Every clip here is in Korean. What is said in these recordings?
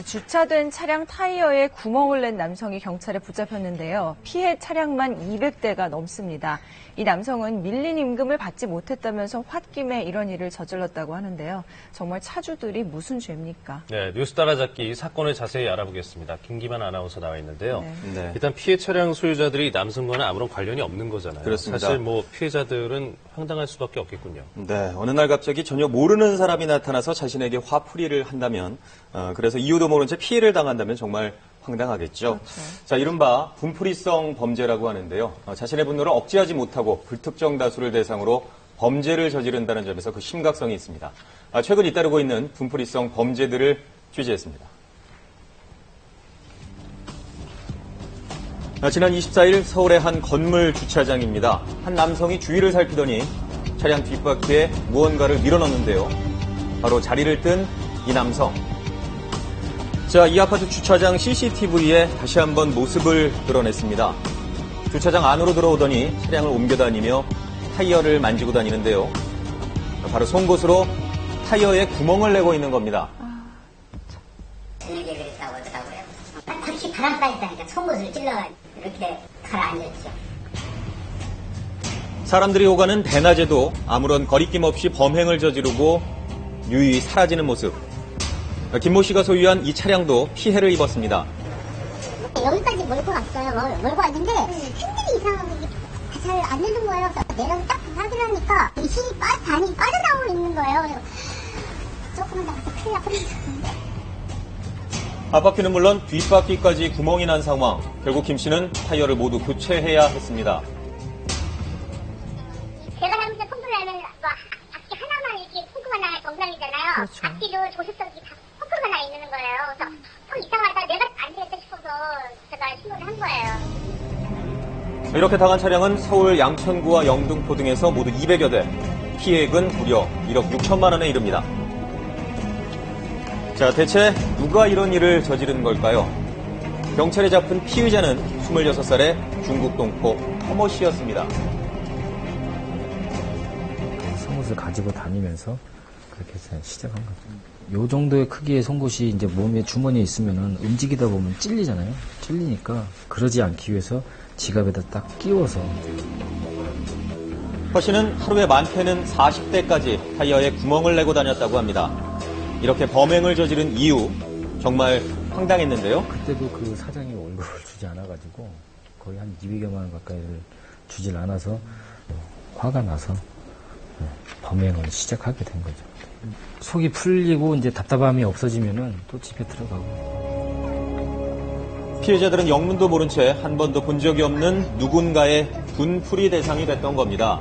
주차된 차량 타이어에 구멍을 낸 남성이 경찰에 붙잡혔는데요. 피해 차량만 200대가 넘습니다. 이 남성은 밀린 임금을 받지 못했다면서 홧김에 이런 일을 저질렀다고 하는데요. 정말 차주들이 무슨 죄입니까? 네, 뉴스 따라잡기 이 사건을 자세히 알아보겠습니다. 김기만 아나운서 나와 있는데요. 네. 일단 피해 차량 소유자들이 남성과는 아무런 관련이 없는 거잖아요. 그렇습니다. 사실 피해자들은 황당할 수밖에 없겠군요. 네, 어느 날 갑자기 전혀 모르는 사람이 나타나서 자신에게 화풀이를 한다면, 그래서 이유도 모른 채 피해를 당한다면 정말 황당하겠죠. 그렇죠. 자, 이른바 분풀이성 범죄라고 하는데요. 자신의 분노를 억제하지 못하고 불특정 다수를 대상으로 범죄를 저지른다는 점에서 그 심각성이 있습니다. 최근 잇따르고 있는 분풀이성 범죄들을 취재했습니다. 지난 24일 서울의 한 건물 주차장입니다. 한 남성이 주위를 살피더니 차량 뒷바퀴에 무언가를 밀어넣는데요. 바로 자리를 뜬 이 남성. 자, 이 아파트 주차장 CCTV에 다시 한번 모습을 드러냈습니다. 주차장 안으로 들어오더니 차량을 옮겨다니며 타이어를 만지고 다니는데요. 바로 송곳으로 타이어에 구멍을 내고 있는 겁니다. 저녁에 그랬다고 하더라고요. 그렇게 바람 빠졌다니까 송곳을 찔러 이렇게 가라앉았죠. 사람들이 오가는 대낮에도 아무런 거리낌 없이 범행을 저지르고 유유히 사라지는 모습. 김모 씨가 소유한 이 차량도 피해를 입었습니다. 여기까지 몰고 갔어요. 몰고 왔는데 핸들이 이상하게 잘 안 되는 거예요. 내려서 딱 확인하니까 힘이 반이 빠져나오고 있는 거예요. 조금만 나가서 큰일 날 뻔했었는데. 앞바퀴는 물론 뒷바퀴까지 구멍이 난 상황. 결국 김 씨는 타이어를 모두 교체해야 했습니다. 제가 하면서 펌프를 내면 바퀴 하나만 이렇게 펌프가 나야 정상이잖아요. 그렇죠. 바퀴도 조수석이 다 펌프가 나 있는 거예요. 그래서 이상하다 내가 안 되겠다 싶어서 제가 신고를 한 거예요. 이렇게 당한 차량은 서울 양천구와 영등포 등에서 모두 200여 대. 피해액은 무려 1억 6천만 원에 이릅니다. 자, 대체 누가 이런 일을 저지른 걸까요? 경찰에 잡힌 피의자는 26살의 중국 동포 허모 씨였습니다. 송곳을 가지고 다니면서 그렇게 해서 시작한 거죠. 요 정도의 크기의 송곳이 이제 몸에 주머니에 있으면은 움직이다 보면 찔리잖아요. 찔리니까 그러지 않기 위해서 지갑에다 딱 끼워서. 허 씨는 하루에 많게는 40대까지 타이어에 구멍을 내고 다녔다고 합니다. 이렇게 범행을 저지른 이유 정말 황당했는데요. 그때도 그 사장이 월급을 주지 않아가지고 거의 한 200여만 원 가까이를 주질 않아서 화가 나서 범행을 시작하게 된 거죠. 속이 풀리고 이제 답답함이 없어지면은 또 집에 들어가고. 피해자들은 영문도 모른 채 한 번도 본 적이 없는 누군가의 분풀이 대상이 됐던 겁니다.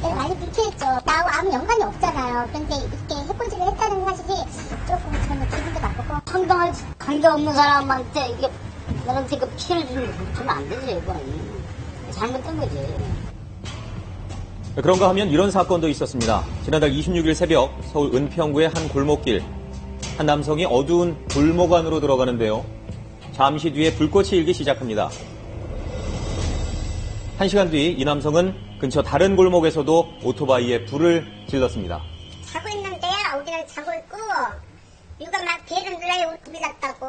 내가 많이 불쾌했죠. 나하고 아무 연관이 없잖아요. 그런데 이렇게 해코지를 했다는 사실이 조금 저는 기분도 나쁘고. 상당할 관계 없는 사람한테 이게 나한테 그 피해를 주면 안 되지, 이건. 잘못된 거지. 그런가 하면 이런 사건도 있었습니다. 지난달 26일 새벽 서울 은평구의 한 골목길. 한 남성이 어두운 골목 안으로 들어가는데요. 잠시 뒤에 불꽃이 일기 시작합니다. 1시간 뒤 이 남성은 근처 다른 골목에서도 오토바이에 불을 질렀습니다. 자고 있는데 어디는 자고 있고 누가 막 배를 눌러요. 불이 났다고.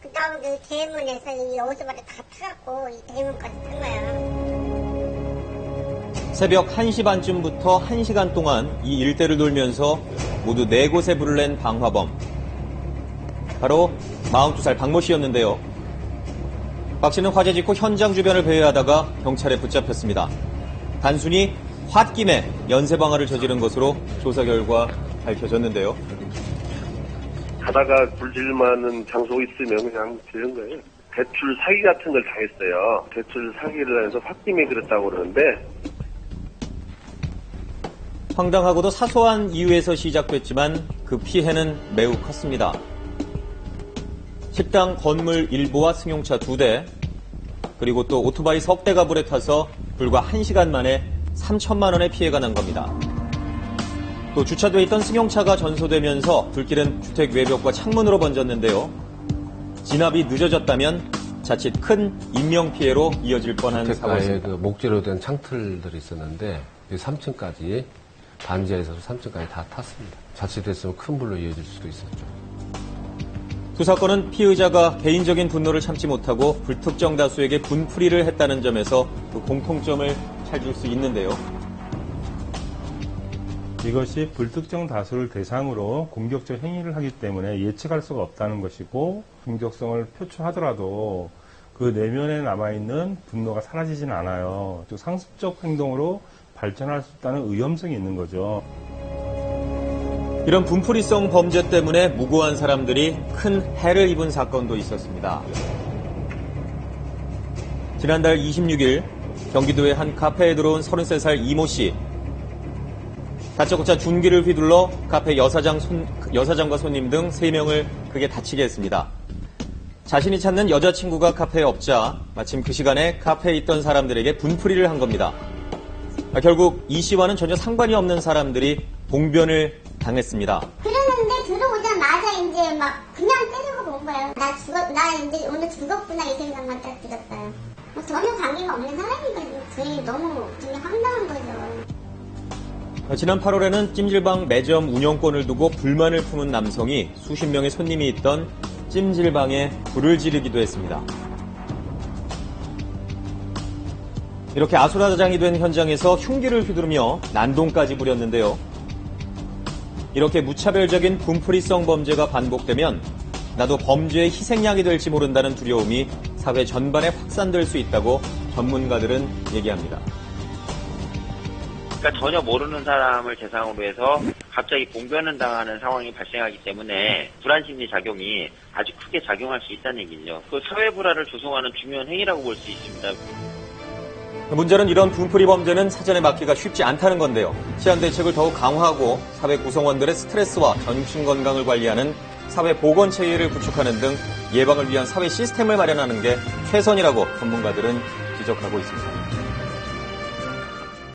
그 다음 그 대문에서 이 오토바이를 다 타갖고 이 대문까지 탄 거야. 새벽 1시 반쯤부터 1시간 동안 이 일대를 돌면서 모두 4곳에 불을 낸 방화범. 바로 42살 박모 씨였는데요. 박 씨는 화재 직후 현장 주변을 배회하다가 경찰에 붙잡혔습니다. 단순히 홧김에 연쇄방화를 저지른 것으로 조사 결과 밝혀졌는데요. 가다가 불질만한 장소 있으면 그냥 지른 거예요. 대출 사기 같은 걸 당했어요. 대출 사기를 해서 홧김에 그랬다고 그러는데 황당하고도 사소한 이유에서 시작됐지만 그 피해는 매우 컸습니다. 식당 건물 일부와 승용차 2대, 그리고 또 오토바이 석 대가 불에 타서 불과 1시간 만에 3천만 원의 피해가 난 겁니다. 또 주차돼 있던 승용차가 전소되면서 불길은 주택 외벽과 창문으로 번졌는데요. 진압이 늦어졌다면 자칫 큰 인명피해로 이어질 뻔한 사고였습니다. 그 목재로 된 창틀들이 있었는데 3층까지 반지하에서 3층까지 다 탔습니다. 자칫했으면 큰 불로 이어질 수도 있었죠. 두 사건은 피의자가 개인적인 분노를 참지 못하고 불특정 다수에게 분풀이를 했다는 점에서 그 공통점을 찾을 수 있는데요. 이것이 불특정 다수를 대상으로 공격적 행위를 하기 때문에 예측할 수가 없다는 것이고, 공격성을 표출하더라도 그 내면에 남아있는 분노가 사라지진 않아요. 또 상습적 행동으로 발전할 수 있다는 위험성이 있는 거죠. 이런 분풀이성 범죄 때문에 무고한 사람들이 큰 해를 입은 사건도 있었습니다. 지난달 26일 경기도의 한 카페에 들어온 33살 이모 씨. 다짜고짜 중기를 휘둘러 카페 여사장과 손님 등 3명을 크게 다치게 했습니다. 자신이 찾는 여자친구가 카페에 없자 마침 그 시간에 카페에 있던 사람들에게 분풀이를 한 겁니다. 결국 이 씨와는 전혀 상관이 없는 사람들이 봉변을 당했습니다. 그러는데 들어오자마자 이제 막 그냥 때리고 본 거예요. 나 이제 오늘 죽었구나 이 생각만 딱 들었어요. 전혀 관계가 없는 사람이니까 저희 너무 좀 황당한 거죠. 지난 8월에는 찜질방 매점 운영권을 두고 불만을 품은 남성이 수십 명의 손님이 있던 찜질방에 불을 지르기도 했습니다. 이렇게 아수라장이 된 현장에서 흉기를 휘두르며 난동까지 부렸는데요. 이렇게 무차별적인 분풀이성 범죄가 반복되면 나도 범죄의 희생양이 될지 모른다는 두려움이 사회 전반에 확산될 수 있다고 전문가들은 얘기합니다. 그러니까 전혀 모르는 사람을 대상으로 해서 갑자기 봉변을 당하는 상황이 발생하기 때문에 불안심리 작용이 아주 크게 작용할 수 있다는 얘기죠. 그 사회 불화를 조성하는 중요한 행위라고 볼 수 있습니다. 문제는 이런 분풀이 범죄는 사전에 막기가 쉽지 않다는 건데요. 치안 대책을 더욱 강화하고 사회 구성원들의 스트레스와 정신 건강을 관리하는 사회 보건 체계를 구축하는 등 예방을 위한 사회 시스템을 마련하는 게 최선이라고 전문가들은 지적하고 있습니다.